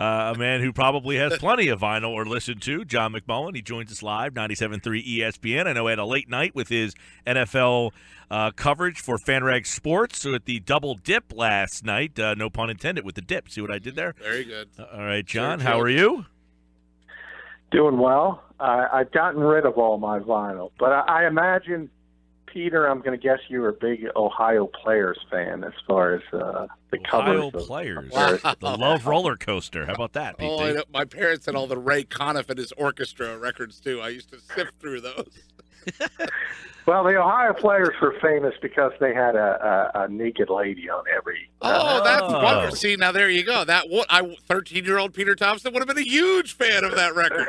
a man who probably has plenty of vinyl or listened to, John McMullen. He joins us live, 97.3 ESPN. I know he had a late night with his NFL coverage for FanRag Sports at the double dip last night. No pun intended with the dip. See what I did there? Very good. All right, John, how are you? Doing well. I've gotten rid of all my vinyl, but I imagine, Peter, I'm going to guess you were a big Ohio Players fan as far as the covers. Ohio Players. The Love Roller Coaster. How about that, PT? Oh, I know. My parents had all the Ray Conniff and his orchestra records, too. I used to sift through those. Well, the Ohio Players were famous because they had a naked lady on every. That's wonderful. See, now there you go. 13-year-old Peter Thompson would have been a huge fan of that record.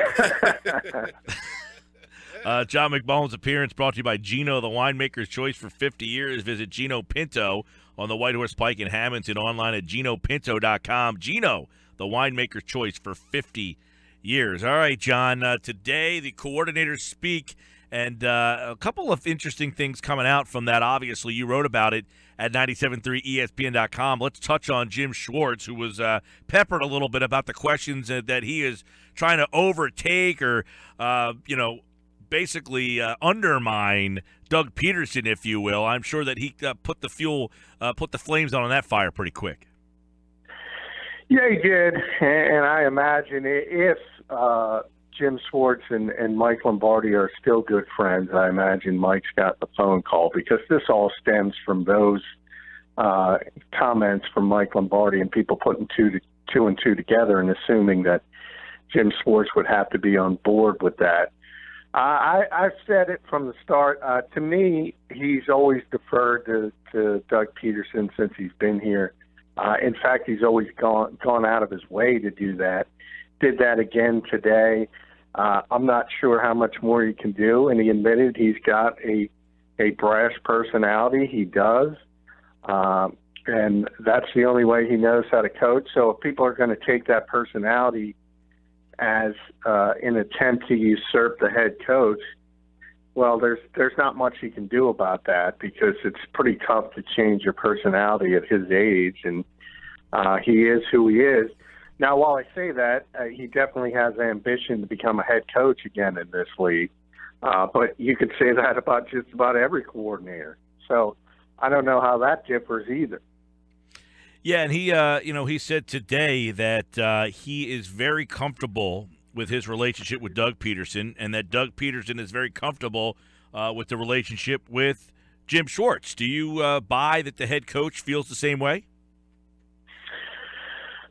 John McMullen's appearance brought to you by Gino, the winemaker's choice for 50 years. Visit Gino Pinto on the White Horse Pike in Hamilton, online at GinoPinto.com. Gino, the winemaker's choice for 50 years. All right, John, today the coordinators speak, and a couple of interesting things coming out from that. Obviously, you wrote about it at 97.3ESPN.com. Let's touch on Jim Schwartz, who was peppered a little bit about the questions that he is trying to overtake or, basically undermine Doug Peterson, if you will. I'm sure that he put the flames on that fire pretty quick. Yeah, he did, and I imagine if Jim Schwartz and Mike Lombardi are still good friends, I imagine Mike's got the phone call, because this all stems from those comments from Mike Lombardi and people putting two and two together and assuming that Jim Schwartz would have to be on board with that. I've said it from the start. To me, he's always deferred to Doug Peterson since he's been here. In fact, he's always gone out of his way to do that. Did that again today. I'm not sure how much more he can do, and he admitted he's got a brash personality. He does, and that's the only way he knows how to coach. So if people are going to take that personality as an attempt to usurp the head coach, well, there's not much he can do about that, because it's pretty tough to change your personality at his age, and he is who he is. Now, while I say that, he definitely has ambition to become a head coach again in this league, but you could say that about just about every coordinator. So I don't know how that differs either. Yeah, and he said today that he is very comfortable with his relationship with Doug Peterson, and that Doug Peterson is very comfortable with the relationship with Jim Schwartz. Do you buy that the head coach feels the same way?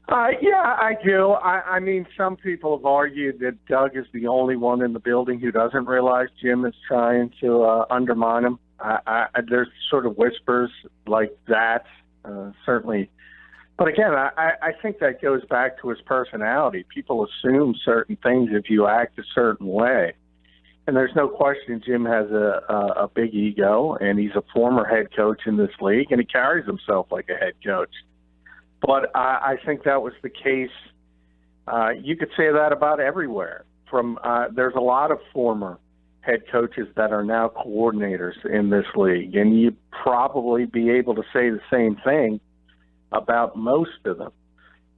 Yeah, I do. I mean, some people have argued that Doug is the only one in the building who doesn't realize Jim is trying to undermine him. There's sort of whispers like that, certainly. But again, I think that goes back to his personality. People assume certain things if you act a certain way. And there's no question Jim has a big ego, and he's a former head coach in this league, and he carries himself like a head coach. But I think that was the case. You could say that about everywhere. There's a lot of former head coaches that are now coordinators in this league, and you'd probably be able to say the same thing about most of them.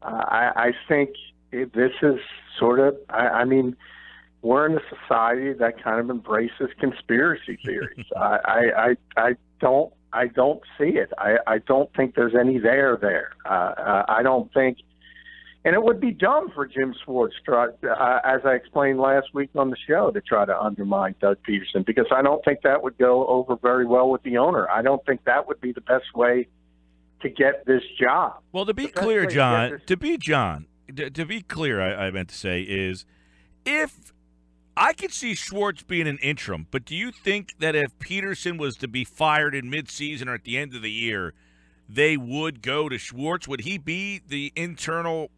I think this is sort of, I mean, we're in a society that kind of embraces conspiracy theories. I don't see it. I don't think there's any there. I don't think, and it would be dumb for Jim Schwartz, as I explained last week on the show, to try to undermine Doug Peterson, because I don't think that would go over very well with the owner. I don't think that would be the best way to get this job. Well, to be clear, John, to be clear, I meant to say is, if I could see Schwartz being an interim, but do you think that if Peterson was to be fired in midseason or at the end of the year, they would go to Schwartz? Would he be the internal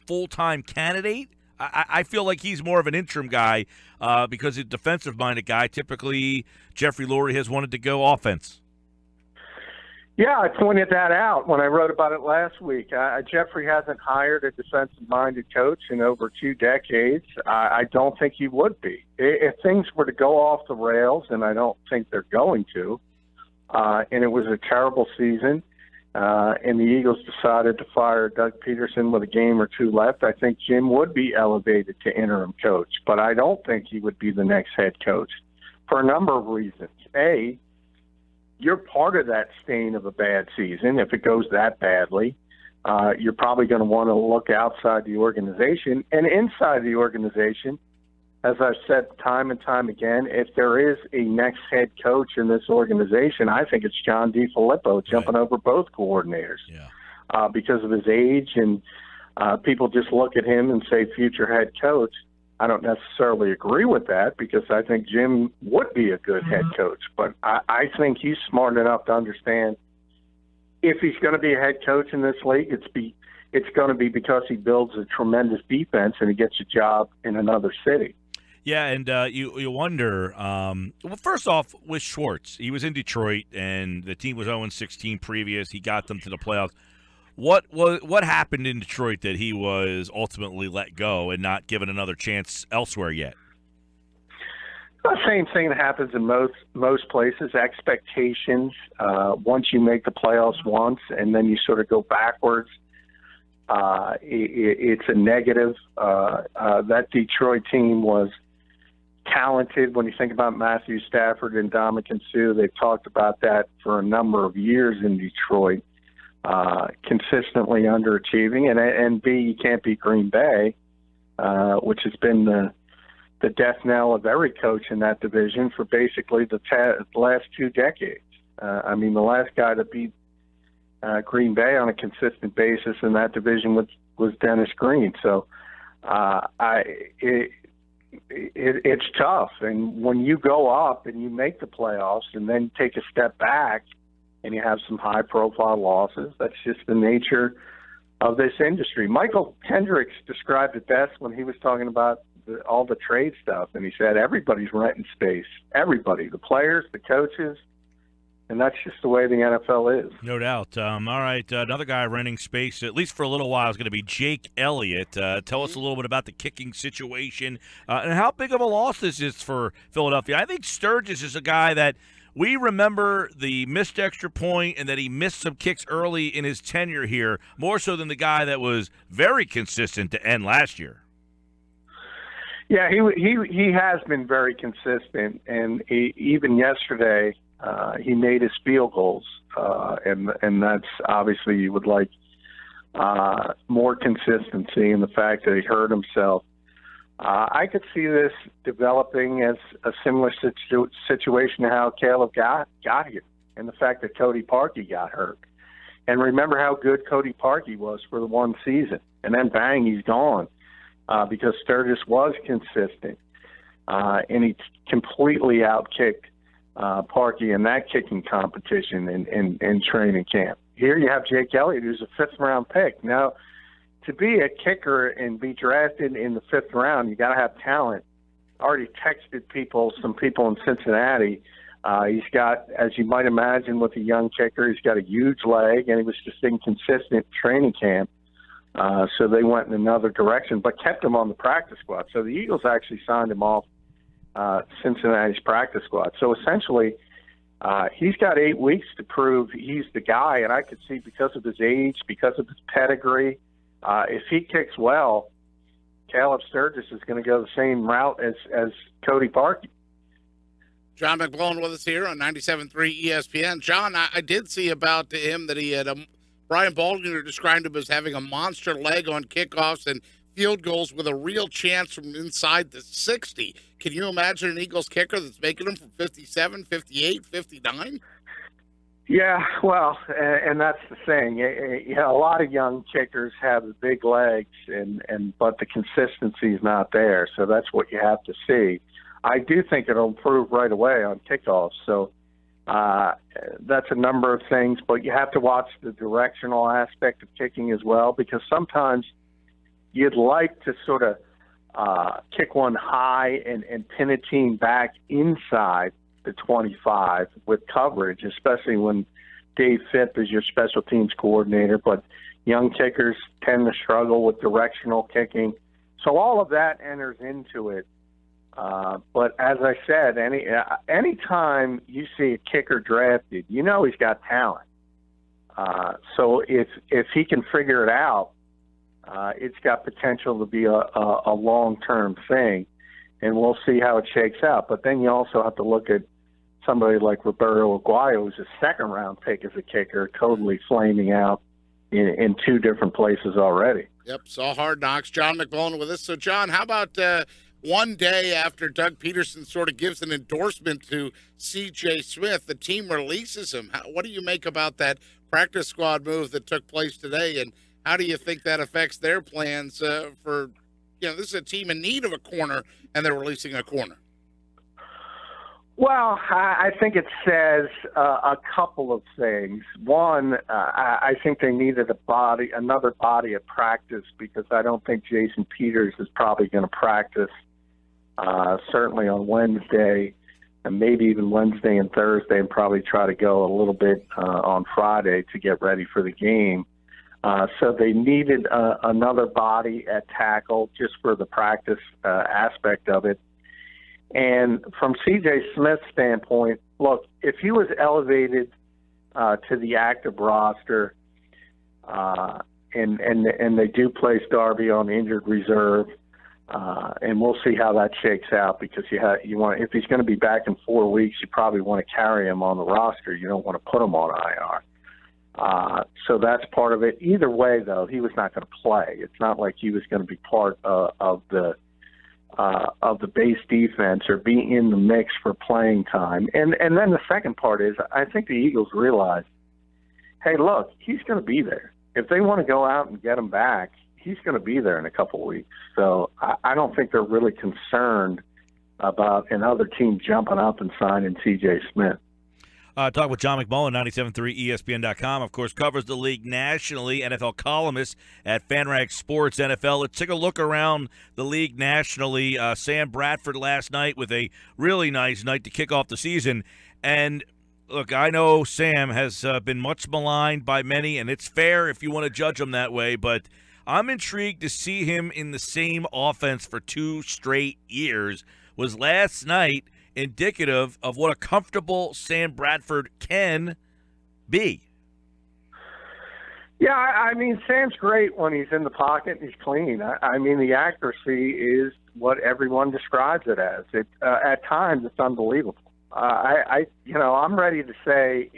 full-time candidate? I feel like he's more of an interim guy because he's a defensive-minded guy. Typically, Jeffrey Lurie has wanted to go offense. Yeah, I pointed that out when I wrote about it last week. Jeffrey hasn't hired a defensive-minded coach in over 2 decades. I don't think he would be. If things were to go off the rails, and I don't think they're going to, and it was a terrible season, and the Eagles decided to fire Doug Peterson with a game or two left, I think Jim would be elevated to interim coach. But I don't think he would be the next head coach for a number of reasons. A, you're part of that stain of a bad season. If it goes that badly, you're probably going to want to look outside the organization. And inside the organization, as I've said time and time again, if there is a next head coach in this organization, I think it's John DeFilippo jumping over both coordinators because of his age. And people just look at him and say future head coach. I don't necessarily agree with that because I think Jim would be a good head coach. But I think he's smart enough to understand if he's going to be a head coach in this league, it's going to be because he builds a tremendous defense and he gets a job in another city. Yeah, and you wonder, well, first off, with Schwartz, he was in Detroit, and the team was 0-16 previous. He got them to the playoffs. What happened in Detroit that he was ultimately let go and not given another chance elsewhere yet? The same thing that happens in most places, expectations. Once you make the playoffs once and then you sort of go backwards, it's a negative. That Detroit team was talented. When you think about Matthew Stafford and Ndamukong Suh, they've talked about that for a number of years in Detroit, consistently underachieving. And B, you can't beat Green Bay, which has been the death knell of every coach in that division for basically the last 2 decades. I mean, the last guy to beat Green Bay on a consistent basis in that division was Dennis Green. So it's tough. And when you go up and you make the playoffs and then take a step back and you have some high-profile losses, that's just the nature of this industry. Michael Kendricks described it best when he was talking about all the trade stuff, and he said everybody's renting space. Everybody, the players, the coaches, and that's just the way the NFL is. No doubt. All right, another guy renting space, at least for a little while, is going to be Jake Elliott. Tell us a little bit about the kicking situation and how big of a loss this is for Philadelphia. I think Sturgis is a guy that we remember the missed extra point and that he missed some kicks early in his tenure here, more so than the guy that was very consistent to end last year. Yeah, he has been very consistent, and even yesterday he made his field goals, and that's obviously you would like more consistency in the fact that he hurt himself. I could see this developing as a similar situation to how Caleb got here, and the fact that Cody Parkey got hurt. And remember how good Cody Parkey was for the one season, and then bang, he's gone. Because Sturgis was consistent, and he completely outkicked Parkey in that kicking competition in training camp. Here you have Jake Elliott, who's a fifth-round pick. Now, to be a kicker and be drafted in the 5th round, you got to have talent. I already texted some people in Cincinnati. He's got, as you might imagine with a young kicker, he's got a huge leg, and he was just inconsistent training camp. So they went in another direction, but kept him on the practice squad. So the Eagles actually signed him off Cincinnati's practice squad. So essentially, he's got 8 weeks to prove he's the guy, and I could see because of his age, because of his pedigree, if he kicks well, Caleb Sturgis is going to go the same route as Cody Parkey. John McMullen with us here on 97.3 ESPN. John, I did see about him that he had Brian Baldwin described him as having a monster leg on kickoffs and field goals with a real chance from inside the 60. Can you imagine an Eagles kicker that's making them from 57, 58, 59? Yeah, well, and that's the thing. A lot of young kickers have big legs, but the consistency is not there. So that's what you have to see. I do think it'll improve right away on kickoffs. So that's a number of things, but you have to watch the directional aspect of kicking as well, because sometimes you'd like to sort of kick one high and pin a team back inside the 25 with coverage, especially when Dave Phipp is your special teams coordinator. But young kickers tend to struggle with directional kicking. So all of that enters into it. But as I said, any time you see a kicker drafted, you know he's got talent. So if he can figure it out, it's got potential to be a long-term thing, and we'll see how it shakes out. But then you also have to look at somebody like Roberto Aguayo, who's a second-round pick as a kicker, totally flaming out in two different places already. Yep, saw Hard Knocks. John McMullen with us. So, John, how about one day after Doug Peterson sort of gives an endorsement to C.J. Smith, the team releases him? What do you make about that practice squad move that took place today, and how do you think that affects their plans for, this is a team in need of a corner, and they're releasing a corner? Well, I think it says a couple of things. One, I think they needed another body at practice, because I don't think Jason Peters is probably going to practice certainly on Wednesday, and maybe even Wednesday and Thursday, and probably try to go a little bit on Friday to get ready for the game. So they needed another body at tackle just for the practice aspect of it. And from C.J. Smith's standpoint, look, if he was elevated to the active roster, and they do place Darby on injured reserve, and we'll see how that shakes out, because you want, if he's going to be back in 4 weeks, you probably want to carry him on the roster. You don't want to put him on IR. So that's part of it. Either way, though, he was not going to play. It's not like he was going to be part of the base defense or be in the mix for playing time. And then the second part is, I think the Eagles realize, hey, look, he's going to be there. If they want to go out and get him back, he's going to be there in a couple of weeks. So I don't think they're really concerned about another team jumping up and signing C.J. Smith. Talk with John McMullen, 97.3 ESPN.com. Of course, covers the league nationally, NFL columnist at FanRag Sports NFL. Let's take a look around the league nationally. Sam Bradford last night with a really nice night to kick off the season. And, look, I know Sam has been much maligned by many, and it's fair if you want to judge him that way, but I'm intrigued to see him in the same offense for 2 straight years. Was last night indicative of what a comfortable Sam Bradford can be? Yeah, I mean, Sam's great when he's in the pocket and he's clean. I mean, the accuracy is what everyone describes it as. At times, it's unbelievable. I'm ready to say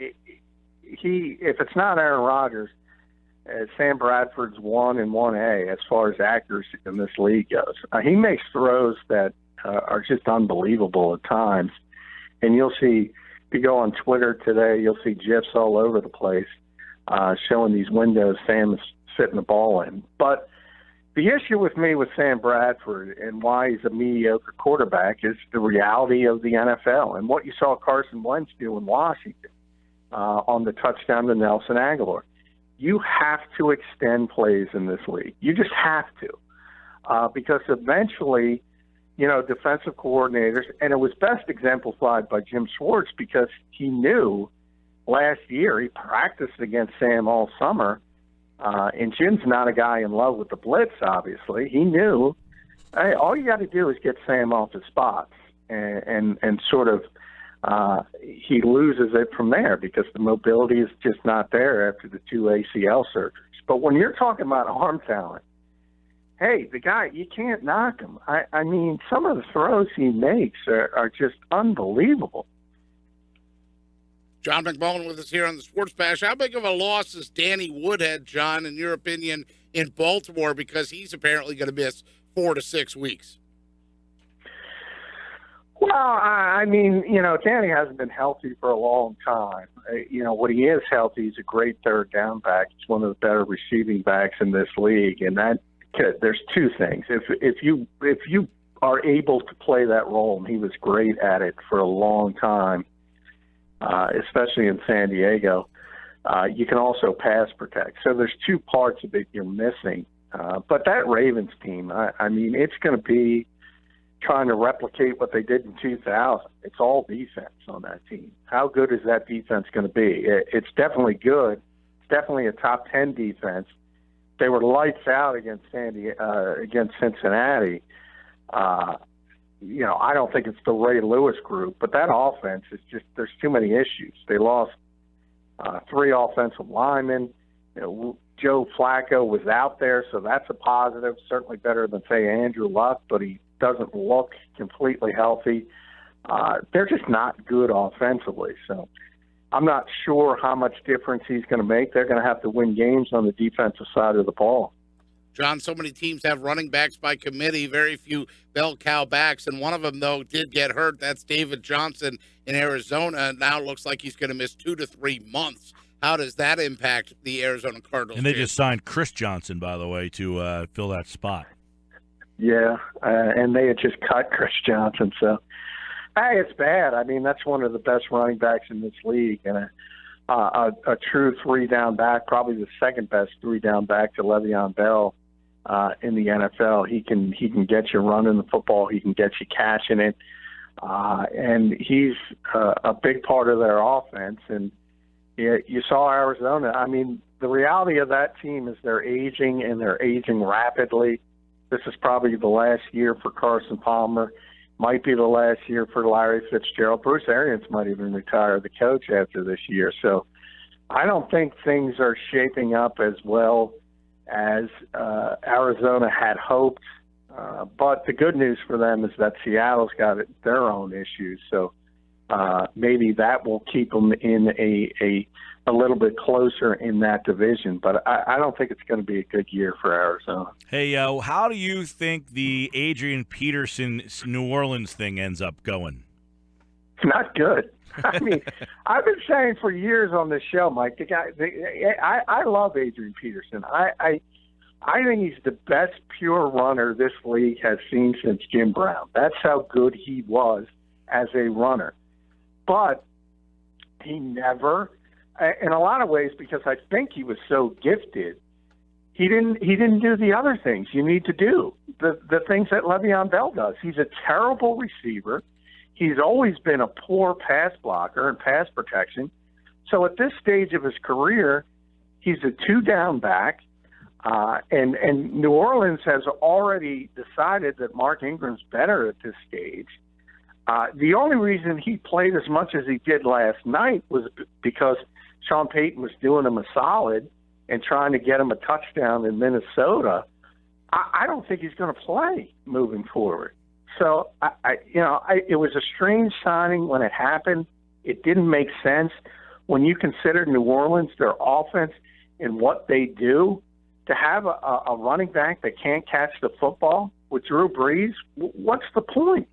if it's not Aaron Rodgers, Sam Bradford's 1 and 1A as far as accuracy in this league goes. He makes throws that are just unbelievable at times. And you'll see, if you go on Twitter today, you'll see GIFs all over the place showing these windows Sam is fitting the ball in. But the issue with me with Sam Bradford and why he's a mediocre quarterback is the reality of the NFL and what you saw Carson Wentz do in Washington on the touchdown to Nelson Aguilar. You have to extend plays in this league. You just have to, because eventually, defensive coordinators, and it was best exemplified by Jim Schwartz, because he knew last year, he practiced against Sam all summer, and Jim's not a guy in love with the blitz, obviously. He knew, hey, all you got to do is get Sam off his spots, and sort of he loses it from there, because the mobility is just not there after the 2 ACL surgeries. But when you're talking about arm talent, hey, the guy, you can't knock him. I mean, some of the throws he makes are just unbelievable. John McMullen with us here on the Sports Bash. How big of a loss is Danny Woodhead, John, in your opinion, in Baltimore, because he's apparently going to miss 4 to 6 weeks? Well, I mean, Danny hasn't been healthy for a long time. When he is healthy, he's a great third down back. He's one of the better receiving backs in this league, and there's 2 things. If you are able to play that role, and he was great at it for a long time, especially in San Diego, you can also pass protect. So there's 2 parts of it you're missing. But that Ravens team, I mean, it's going to be trying to replicate what they did in 2000. It's all defense on that team. How good is that defense going to be? It's definitely good. It's definitely a top 10 defense. They were lights out against Cincinnati. I don't think it's the Ray Lewis group, but that offense is just, there's too many issues. They lost 3 offensive linemen. Joe Flacco was out there, so that's a positive. Certainly better than, say, Andrew Luck, but he doesn't look completely healthy. They're just not good offensively. So I'm not sure how much difference he's going to make. They're going to have to win games on the defensive side of the ball. John, so many teams have running backs by committee, very few bell cow backs, and one of them, though, did get hurt. That's David Johnson in Arizona. Now it looks like he's going to miss 2 to 3 months. How does that impact the Arizona Cardinals? And they just signed Chris Johnson, by the way, to fill that spot. Yeah, and they had just cut Chris Johnson. So, hey, it's bad. I mean, that's one of the best running backs in this league. And a true 3-down back, probably the second best 3-down back to Le'Veon Bell in the NFL. He can get you running the football. He can get you catching it. And he's a big part of their offense. And you saw Arizona. I mean, the reality of that team is they're aging, and they're aging rapidly. This is probably the last year for Carson Palmer. Might be the last year for Larry Fitzgerald. Bruce Arians might even retire the coach after this year. So I don't think things are shaping up as well as Arizona had hoped. But the good news for them is that Seattle's got their own issues. So maybe that will keep them in a little bit closer in that division. But I don't think it's going to be a good year for Arizona. Hey, how do you think the Adrian Peterson New Orleans thing ends up going? It's not good. I mean, I've been saying for years on this show, Mike, I love Adrian Peterson. I think he's the best pure runner this league has seen since Jim Brown. That's how good he was as a runner. But he never, in a lot of ways, because I think he was so gifted, he didn't do the other things you need to do, the things that Le'Veon Bell does. He's a terrible receiver. He's always been a poor pass blocker and pass protection. So at this stage of his career, he's a 2-down back. And New Orleans has already decided that Mark Ingram's better at this stage. The only reason he played as much as he did last night was because Sean Payton was doing him a solid and trying to get him a touchdown in Minnesota. I don't think he's going to play moving forward. So, it was a strange signing when it happened. It didn't make sense. When you consider New Orleans, their offense, and what they do, to have a running back that can't catch the football with Drew Brees, what's the point?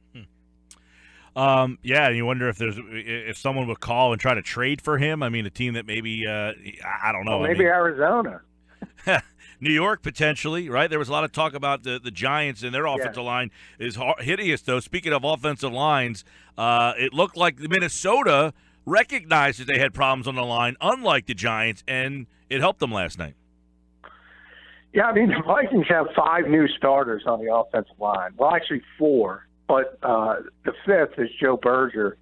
Yeah, and you wonder if someone would call and try to trade for him. I mean, a team that maybe I don't know. Well, maybe Arizona. New York, potentially, right? There was a lot of talk about the Giants and their offensive line is hideous, though. Speaking of offensive lines, it looked like Minnesota recognized that they had problems on the line, unlike the Giants, and it helped them last night. Yeah, I mean, the Vikings have 5 new starters on the offensive line. Well, actually 4, but the 5th is Joe Berger,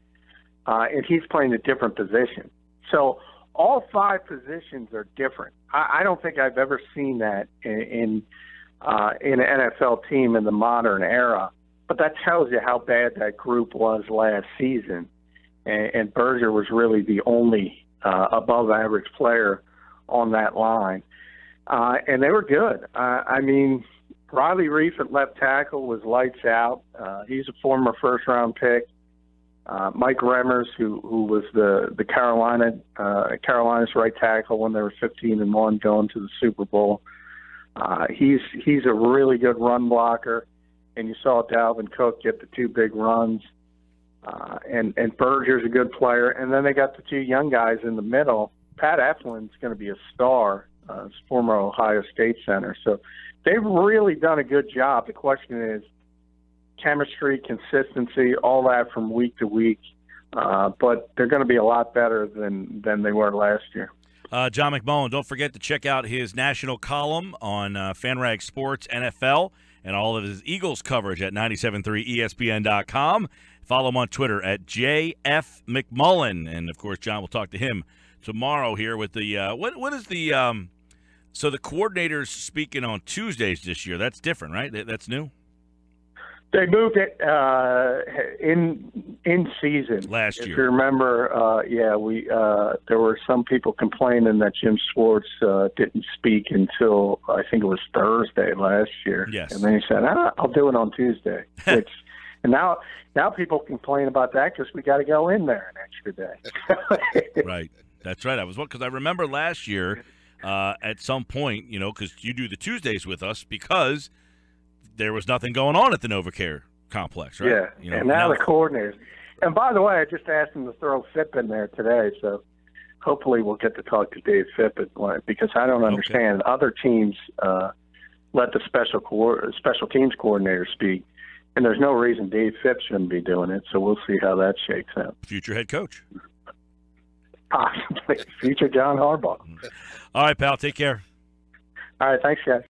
and he's playing a different position. So all 5 positions are different. I don't think I've ever seen that in an NFL team in the modern era, but that tells you how bad that group was last season. And Berger was really the only above-average player on that line. And they were good. I mean, Riley Reef at left tackle was lights out. He's a former first-round pick. Mike Remmers, who was the Carolina's right tackle when they were 15-1 going to the Super Bowl. He's a really good run blocker, and you saw Dalvin Cook get the 2 big runs. And Berger's a good player, and then they got the 2 young guys in the middle. Pat Eflin's going to be a star. Former Ohio State center. So they've really done a good job. The question is chemistry, consistency, all that from week to week. But they're going to be a lot better than they were last year. John McMullen, don't forget to check out his national column on FanRag Sports NFL and all of his Eagles coverage at 973ESPN.com. Follow him on Twitter at JF McMullen. And, of course, John will talk to him tomorrow here with the what is the so the coordinators speaking on Tuesdays this year. That's different, right? That's new? They moved it in season last year. If you remember, there were some people complaining that Jim Schwartz didn't speak until I think it was Thursday last year. Yes, and then he said, "I'll do it on Tuesday." And now people complain about that because we got to go in there an extra day. Right, that's right. Because I remember last year at some point, because you do the Tuesdays with us because there was nothing going on at the NovaCare complex, right? Yeah, and now the coordinators. And by the way, I just asked him to throw Phipp in there today, so hopefully we'll get to talk to Dave Phipp because I don't understand. Okay. Other teams let the special teams coordinator speak, and there's no reason Dave Phipp shouldn't be doing it, so we'll see how that shakes out. Future head coach. Possibly. Future John Harbaugh. All right, pal. Take care. All right. Thanks, guys.